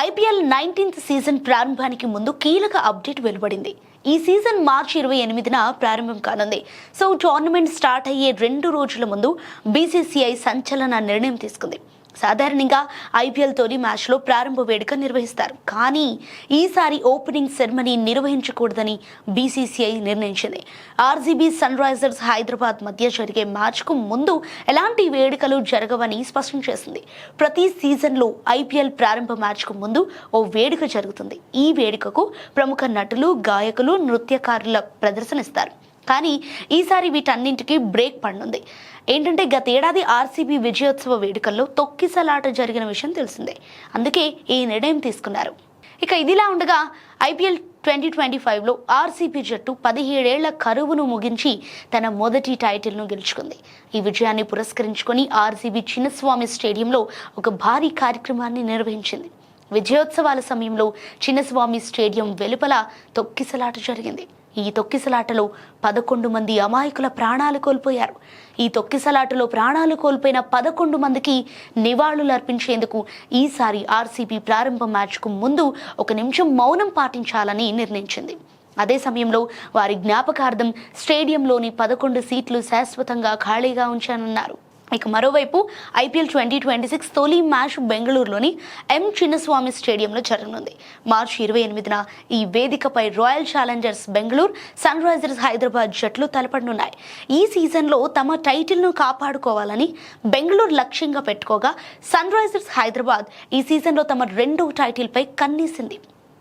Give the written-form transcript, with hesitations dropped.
IPL 19th season ప్రారంభానికి ముందు కీలక అప్డేట్ వెలువడింది. ఈ సీజన్ మార్చి 28న ప్రారంభం కానుంది. సో టోర్నమెంట్ స్టార్ట్ అయ్యే 2 రోజుల ముందు బీసీసీఐ సంచలన నిర్ణయం తీసుకుంది. సాధారణంగా ఐపీఎల్ తొలి మ్యాచ్లో ప్రారంభ వేడుక నిర్వహిస్తారు, కానీ ఈసారి ఓపెనింగ్ సెరమనీ నిర్వహించకూడదని బీసీసీఐ నిర్ణయించింది. ఆర్సీబీ సన్ రైజర్స్ హైదరాబాద్ మధ్య జరిగే మ్యాచ్కు ముందు ఎలాంటి వేడుకలు జరగవని స్పష్టం చేసింది. ప్రతి సీజన్లో ఐపీఎల్ ప్రారంభ మ్యాచ్కు ముందు ఓ వేడుక జరుగుతుంది. ఈ వేడుకకు ప్రముఖ నటులు, గాయకులు, నృత్యకారుల ప్రదర్శన ఇస్తారు. కానీ ఈసారి వీటన్నింటికి బ్రేక్ పడనుంది. ఏంటంటే గతేడాది ఆర్సీబీ విజయోత్సవ వేడుకల్లో తొక్కిసలాట జరిగిన విషయం తెలిసిందే. అందుకే ఈ నిర్ణయం తీసుకున్నారు. ఇక ఇదిలా ఉండగా ఐపీఎల్ 2025లో ఆర్సీబీ జట్టు 17 ఏళ్ల కరువును ముగించి తన మొదటి టైటిల్ను గెలుచుకుంది. ఈ విజయాన్ని పురస్కరించుకొని ఆర్సీబీ చిన్నస్వామి స్టేడియంలో ఒక భారీ కార్యక్రమాన్ని నిర్వహించింది. విజయోత్సవాల సమయంలో చిన్నస్వామి స్టేడియం వెలుపల తొక్కిసలాట జరిగింది. ఈ తొక్కిసలాటలో 11 మంది అమాయకుల ప్రాణాలు కోల్పోయారు. ఈ తొక్కిసలాటలో ప్రాణాలు కోల్పోయిన 11 మందికి నివాళులు అర్పించేందుకు ఈసారి ఆర్సీబీ ప్రారంభ మ్యాచ్కు ముందు 1 నిమిషం మౌనం పాటించాలని నిర్ణయించింది. అదే సమయంలో వారి జ్ఞాపకార్థం స్టేడియంలోని 11 సీట్లు శాశ్వతంగా ఖాళీగా ఉంచానన్నారు. ఇక మరోవైపు ఐపీఎల్ 2026 తొలి మ్యాచ్ బెంగళూరులోని ఎం చిన్నస్వామి స్టేడియంలో జరగనుంది. మార్చి 28న ఈ వేదికపై Royal Challengers Bengaluru, Sunrisers Hyderabad జట్లు తలపడనున్నాయి. ఈ సీజన్లో తమ టైటిల్ను కాపాడుకోవాలని బెంగళూరు లక్ష్యంగా పెట్టుకోగా, సన్ రైజర్స్ హైదరాబాద్ ఈ సీజన్లో తమ 2వ టైటిల్పై కన్నేసింది.